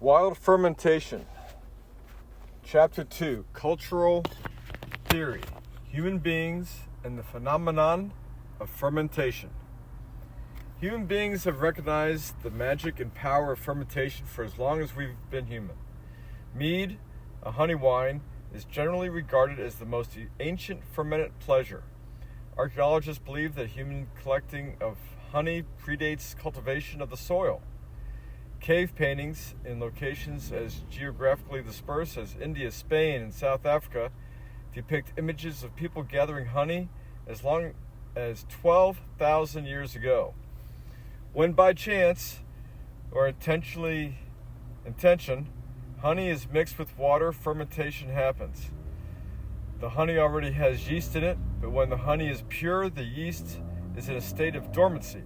Wild Fermentation, Chapter 2, Cultural Theory, Human Beings and the Phenomenon of Fermentation. Human beings have recognized the magic and power of fermentation for as long as we've been human. Mead, a honey wine, is generally regarded as the most ancient fermented pleasure. Archaeologists believe that human collecting of honey predates cultivation of the soil. Cave paintings in locations as geographically dispersed as India, Spain, and South Africa depict images of people gathering honey as long as 12,000 years ago. When by chance or intention, honey is mixed with water, fermentation happens. The honey already has yeast in it, but when the honey is pure, the yeast is in a state of dormancy,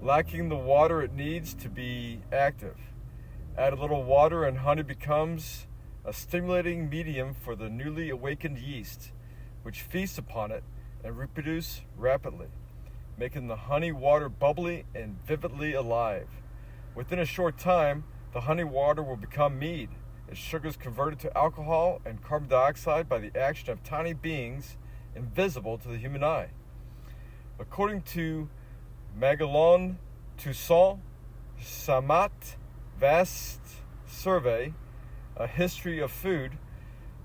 lacking the water it needs to be active. Add a little water and honey becomes a stimulating medium for the newly awakened yeast, which feasts upon it and reproduce rapidly, making the honey water bubbly and vividly alive. Within a short time, the honey water will become mead. Its sugar is converted to alcohol and carbon dioxide by the action of tiny beings invisible to the human eye. According to Magellan Toussaint Samat Vast Survey, A History of Food,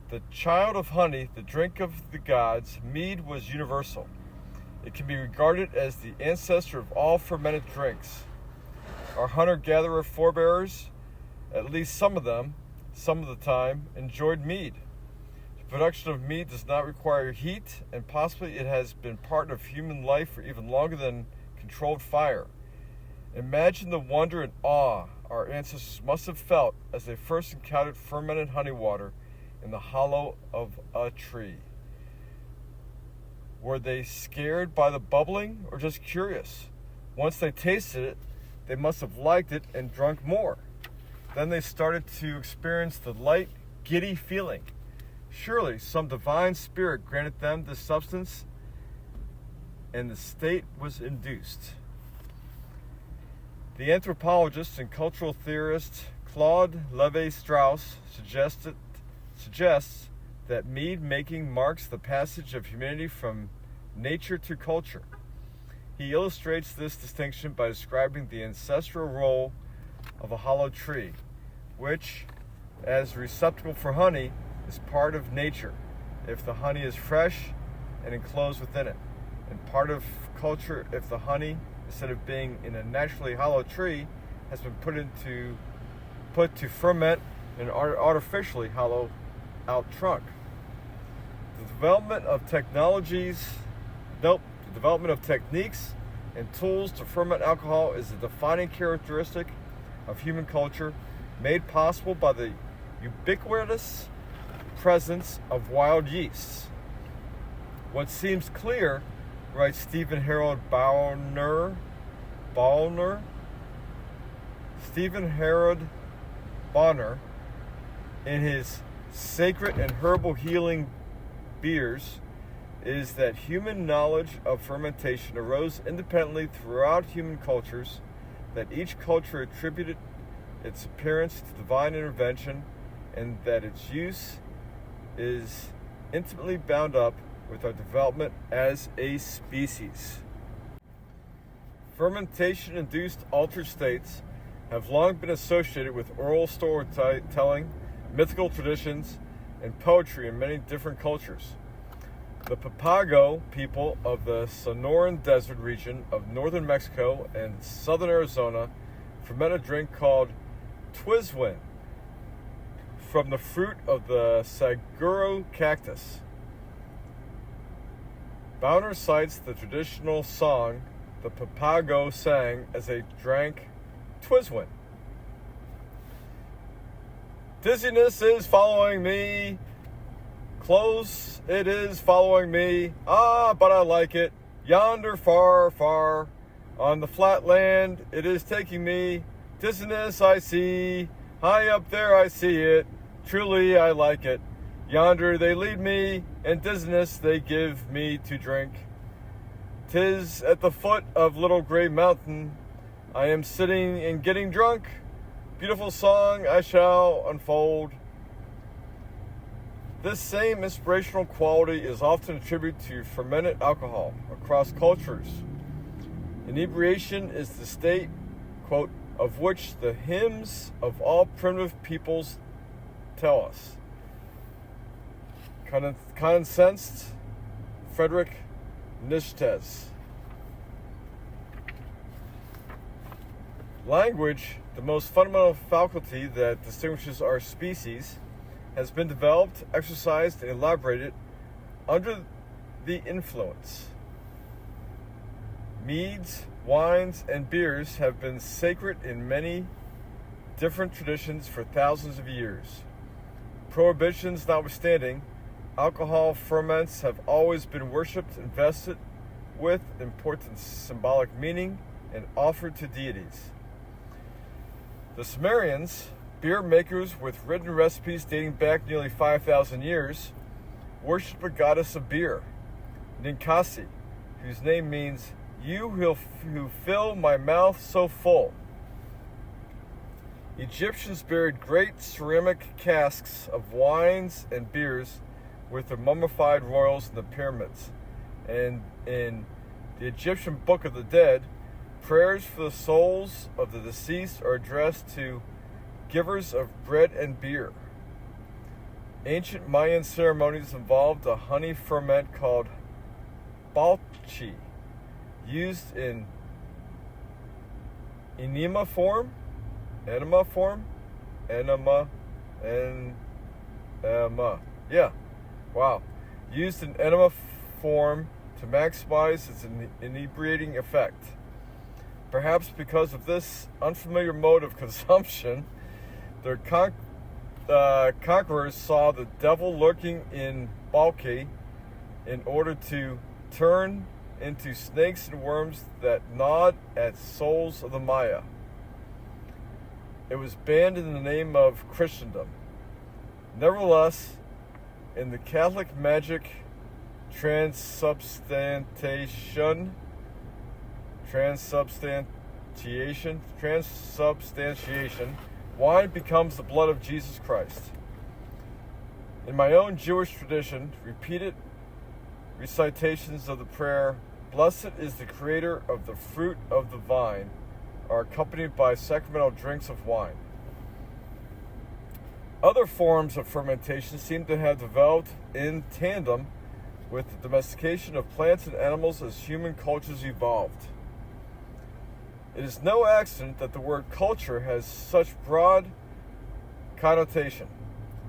the child of honey, the drink of the gods, mead was universal. It can be regarded as the ancestor of all fermented drinks. Our hunter-gatherer forebears, at least some of them, some of the time, enjoyed mead. The production of mead does not require heat, and possibly it has been part of human life for even longer than controlled fire. Imagine the wonder and awe our ancestors must have felt as they first encountered fermented honey water in the hollow of a tree. Were they scared by the bubbling or just curious? Once they tasted it, they must have liked it and drunk more. Then they started to experience the light, giddy feeling. Surely some divine spirit granted them this substance, and the state was induced. The anthropologist and cultural theorist Claude Lévi-Strauss suggests that mead making marks the passage of humanity from nature to culture. He illustrates this distinction by describing the ancestral role of a hollow tree, which, as a receptacle for honey, is part of nature, if the honey is fresh and enclosed within it, and part of culture if the honey, instead of being in a naturally hollow tree, has been put to ferment in an artificially hollow out trunk. The development of techniques and tools to ferment alcohol is a defining characteristic of human culture, made possible by the ubiquitous presence of wild yeasts. What seems clear, writes Stephen Harold Bonner, in his Sacred and Herbal Healing Beers, is that human knowledge of fermentation arose independently throughout human cultures, that each culture attributed its appearance to divine intervention, and that its use is intimately bound up with our development as a species. Fermentation-induced altered states have long been associated with oral storytelling, mythical traditions, and poetry in many different cultures. The Papago people of the Sonoran Desert region of northern Mexico and southern Arizona ferment a drink called Twizwin from the fruit of the saguaro cactus. Bonner cites the traditional song the Papago sang as they drank Twizwin. Dizziness is following me, close it is following me, but I like it, yonder far, far, on the flat land it is taking me, dizziness I see, high up there I see it, truly I like it, yonder they lead me, and dizziness they give me to drink. 'Tis at the foot of Little Gray Mountain, I am sitting and getting drunk, beautiful song I shall unfold. This same inspirational quality is often attributed to fermented alcohol across cultures. Inebriation is the state, quote, of which the hymns of all primitive peoples tell us. Condensed Frederick Nietzsche. Language, the most fundamental faculty that distinguishes our species, has been developed, exercised, and elaborated under the influence. Meads, wines, and beers have been sacred in many different traditions for thousands of years. Prohibitions notwithstanding, alcohol ferments have always been worshipped, invested with important symbolic meaning, and offered to deities. The Sumerians, beer makers with written recipes dating back nearly 5,000 years, worshipped a goddess of beer, Ninkasi, whose name means, "You who fill my mouth so full." Egyptians buried great ceramic casks of wines and beers with their mummified royals in the pyramids. And in the Egyptian Book of the Dead, prayers for the souls of the deceased are addressed to givers of bread and beer. Ancient Mayan ceremonies involved a honey ferment called balchi, used in enema form, used in enema form to maximize its inebriating effect. Perhaps because of this unfamiliar mode of consumption, their conquerors saw the devil lurking in balchi in order to turn into snakes and worms that gnawed at souls of the Maya. It was banned in the name of Christendom. Nevertheless, in the Catholic magic transubstantiation, wine becomes the blood of Jesus Christ. In my own Jewish tradition, repeated recitations of the prayer, "Blessed is the creator of the fruit of the vine," are accompanied by sacramental drinks of wine. Other forms of fermentation seem to have developed in tandem with the domestication of plants and animals as human cultures evolved. It is no accident that the word culture has such broad connotation.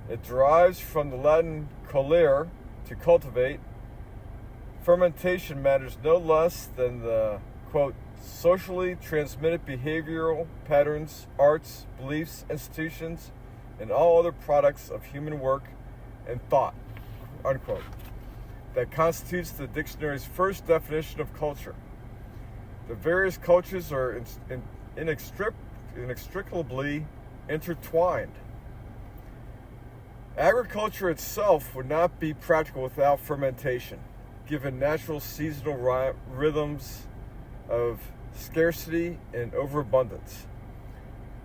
It derives from the Latin colere, to cultivate. Fermentation matters no less than the, quote, socially transmitted behavioral patterns, arts, beliefs, institutions, and all other products of human work and thought, unquote, that constitutes the dictionary's first definition of culture. The various cultures are inextricably intertwined. Agriculture itself would not be practical without fermentation, given natural seasonal rhythms of scarcity and overabundance.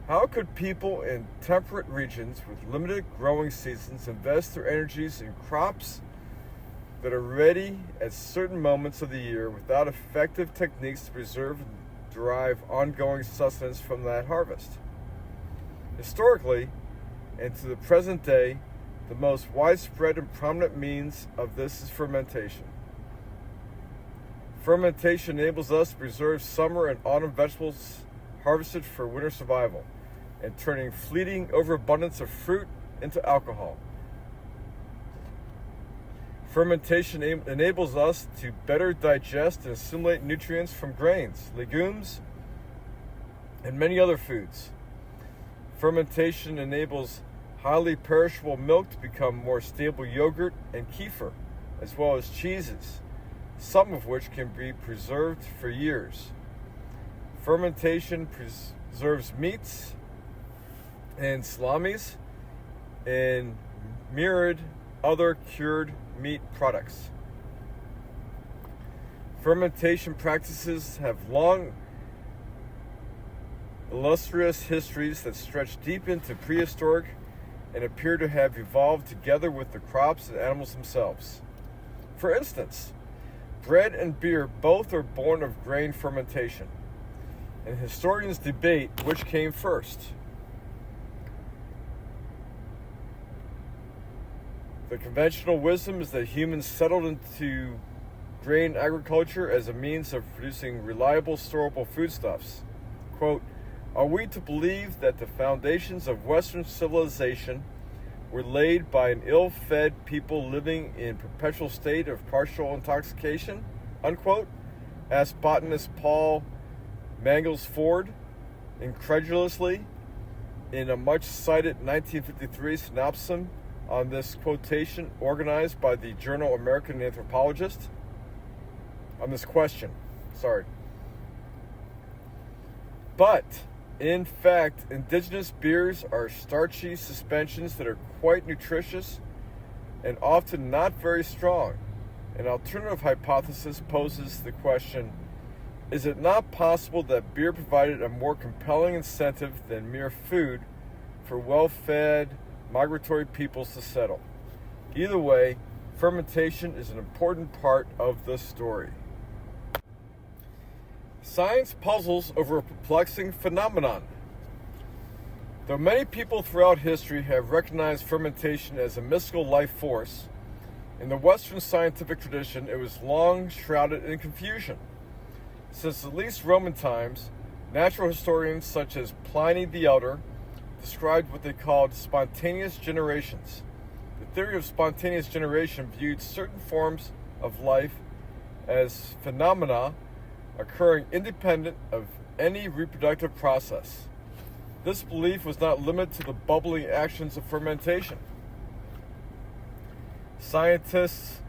How could people in temperate regions with limited growing seasons invest their energies in crops that are ready at certain moments of the year without effective techniques to preserve and derive ongoing sustenance from that harvest? Historically, and to the present day, the most widespread and prominent means of this is fermentation. Fermentation enables us to preserve summer and autumn vegetables harvested for winter survival, and turning fleeting overabundance of fruit into alcohol. Fermentation enables us to better digest and assimilate nutrients from grains, legumes, and many other foods. Fermentation enables highly perishable milk to become more stable yogurt and kefir, as well as cheeses, some of which can be preserved for years. Fermentation preserves meats and salamis and myriad other cured meat products. Fermentation practices have long illustrious histories that stretch deep into prehistoric and appear to have evolved together with the crops and animals themselves. For instance, bread and beer both are born of grain fermentation, and historians debate which came first. The conventional wisdom is that humans settled into grain agriculture as a means of producing reliable, storable foodstuffs. Quote, "Are we to believe that the foundations of Western civilization were laid by an ill-fed people living in perpetual state of partial intoxication?" Unquote, asked botanist Paul Mangles-Ford incredulously in a much-cited 1953 synopsis on this quotation organized by the journal American Anthropologist. On this question, But, in fact, indigenous beers are starchy suspensions that are quite nutritious and often not very strong. An alternative hypothesis poses the question, is it not possible that beer provided a more compelling incentive than mere food for well-fed, migratory peoples to settle? Either way, fermentation is an important part of the story. Science puzzles over a perplexing phenomenon. Though many people throughout history have recognized fermentation as a mystical life force, in the Western scientific tradition it was long shrouded in confusion. Since at least Roman times, natural historians such as Pliny the Elder described what they called spontaneous generations. The theory of spontaneous generation viewed certain forms of life as phenomena occurring independent of any reproductive process. This belief was not limited to the bubbling actions of fermentation. Scientists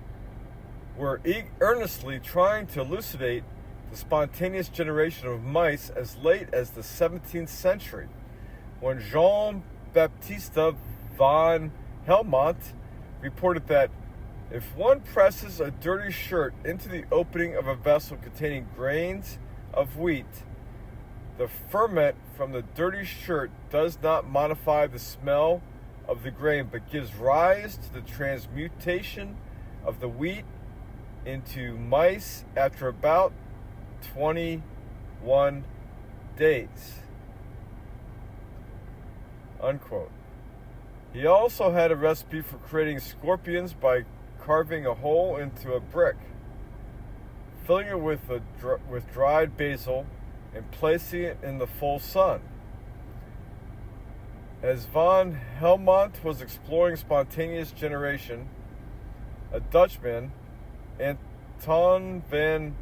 were earnestly trying to elucidate the spontaneous generation of mice as late as the 17th century, when Jean-Baptiste von Helmont reported that if one presses a dirty shirt into the opening of a vessel containing grains of wheat, the ferment from the dirty shirt does not modify the smell of the grain, but gives rise to the transmutation of the wheat into mice after about 21 days. Unquote. He also had a recipe for creating scorpions by carving a hole into a brick, filling it with dried basil, and placing it in the full sun. As von Helmont was exploring spontaneous generation, a Dutchman, Anton van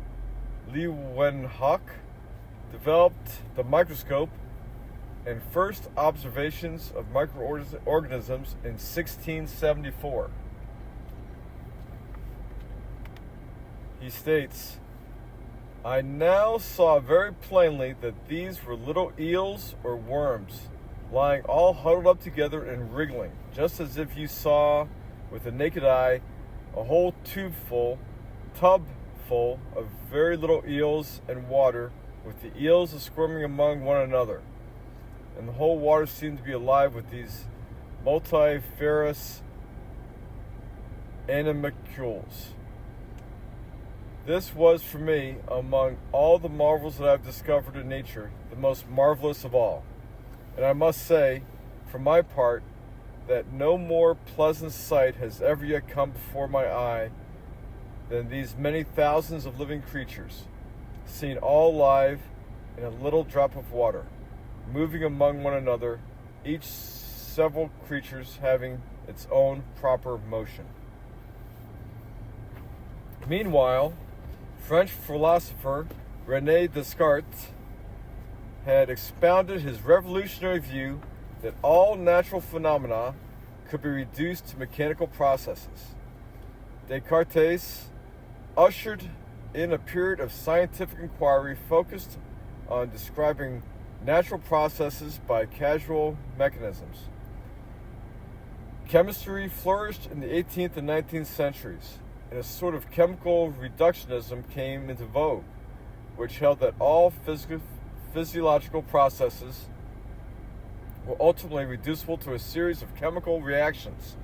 Leeuwenhoek, developed the microscope and first observations of microorganisms in 1674. He states, "I now saw very plainly that these were little eels or worms, lying all huddled up together and wriggling, just as if you saw with the naked eye a whole tubful of very little eels and water, with the eels squirming among one another. And the whole water seemed to be alive with these multiferous animalcules. This was for me, among all the marvels that I've discovered in nature, the most marvelous of all. And I must say, for my part, that no more pleasant sight has ever yet come before my eye than these many thousands of living creatures, seen all alive in a little drop of water, moving among one another, each several creatures having its own proper motion." Meanwhile, French philosopher René Descartes had expounded his revolutionary view that all natural phenomena could be reduced to mechanical processes. Descartes ushered in a period of scientific inquiry focused on describing natural processes by causal mechanisms. Chemistry flourished in the 18th and 19th centuries, and a sort of chemical reductionism came into vogue, which held that all physiological processes were ultimately reducible to a series of chemical reactions.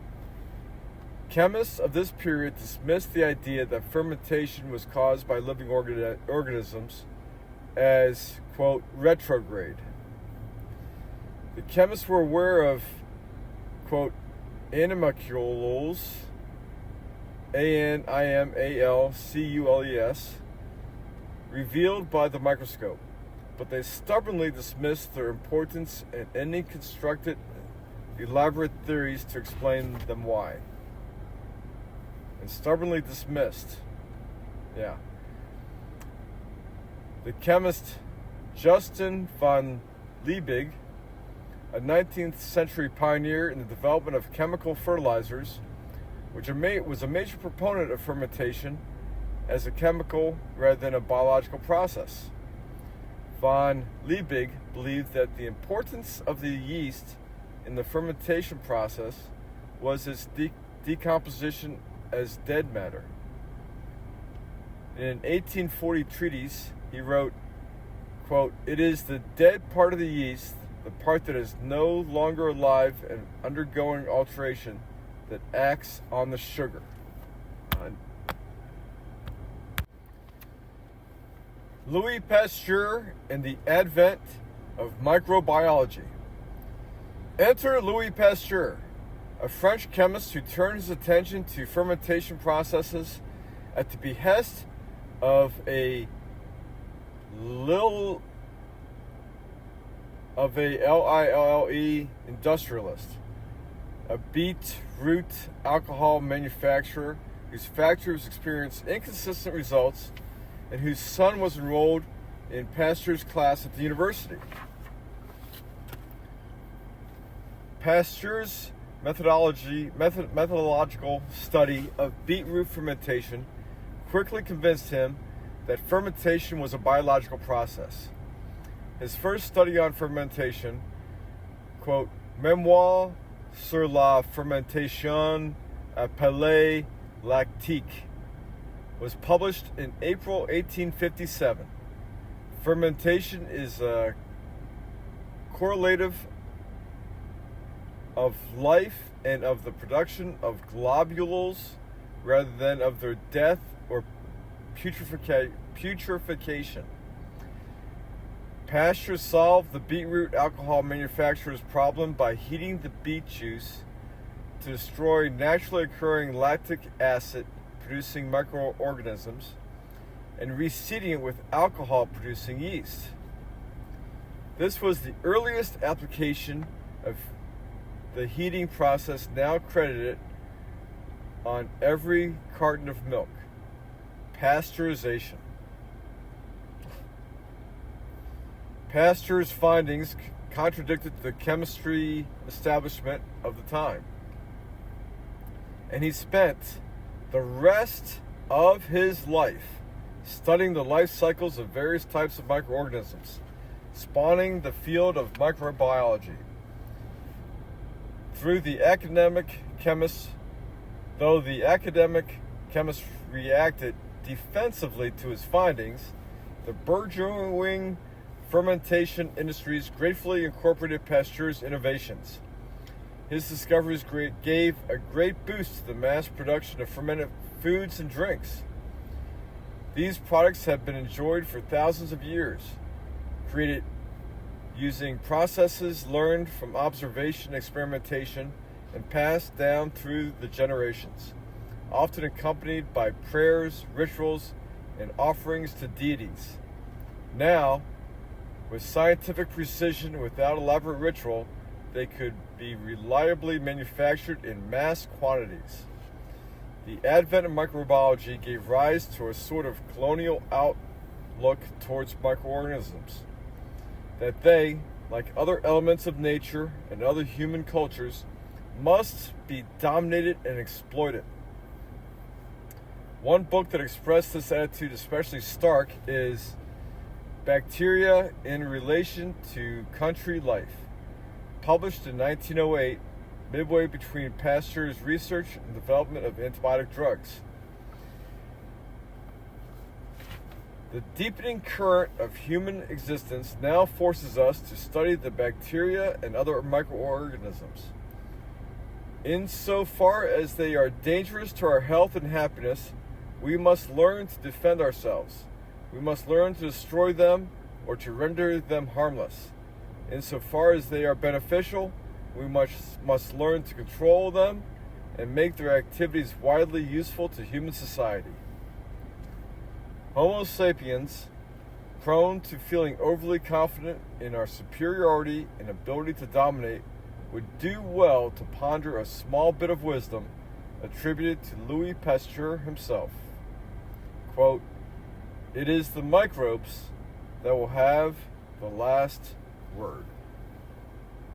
Chemists of this period dismissed the idea that fermentation was caused by living organisms as, quote, retrograde. The chemists were aware of, quote, animalcules, animalcules, revealed by the microscope, but they stubbornly dismissed their importance and any constructed elaborate theories to explain them why. And stubbornly dismissed. Yeah. The chemist Justin von Liebig, a 19th century pioneer in the development of chemical fertilizers, which was a major proponent of fermentation as a chemical rather than a biological process. Von Liebig believed that the importance of the yeast in the fermentation process was its decomposition as dead matter. In an 1840 treatise, he wrote, quote, "It is the dead part of the yeast, the part that is no longer alive and undergoing alteration, that acts on the sugar." Louis Pasteur and the advent of microbiology. Enter Louis Pasteur, a French chemist who turned his attention to fermentation processes at the behest of a LILLE industrialist, a beetroot alcohol manufacturer whose factories experienced inconsistent results and whose son was enrolled in Pasteur's class at the university. Pasteur's methodological study of beetroot fermentation quickly convinced him that fermentation was a biological process. His first study on fermentation, quote, Mémoire sur la fermentation appelée lactique, was published in April 1857. Fermentation is a correlative of life and of the production of globules rather than of their death or putrefaction. Pasteur solved the beetroot alcohol manufacturer's problem by heating the beet juice to destroy naturally occurring lactic acid producing microorganisms and reseeding it with alcohol producing yeast. This was the earliest application of the heating process now credited on every carton of milk: pasteurization. Pasteur's findings contradicted the chemistry establishment of the time, and he spent the rest of his life studying the life cycles of various types of microorganisms, spawning the field of microbiology. Though the academic chemists reacted defensively to his findings, the burgeoning fermentation industries gratefully incorporated Pasteur's innovations. His discoveries gave a great boost to the mass production of fermented foods and drinks. These products have been enjoyed for thousands of years, created using processes learned from observation and experimentation and passed down through the generations, often accompanied by prayers, rituals, and offerings to deities. Now, with scientific precision without elaborate ritual, they could be reliably manufactured in mass quantities. The advent of microbiology gave rise to a sort of colonial outlook towards microorganisms, that they, like other elements of nature and other human cultures, must be dominated and exploited. One book that expressed this attitude especially stark is Bacteria in Relation to Country Life, published in 1908, midway between Pasteur's research and development of antibiotic drugs. The deepening current of human existence now forces us to study the bacteria and other microorganisms. Insofar as they are dangerous to our health and happiness, we must learn to defend ourselves. We must learn to destroy them or to render them harmless. Insofar as they are beneficial, we must learn to control them and make their activities widely useful to human society. Homo sapiens, prone to feeling overly confident in our superiority and ability to dominate, would do well to ponder a small bit of wisdom attributed to Louis Pasteur himself. Quote, "It is the microbes that will have the last word."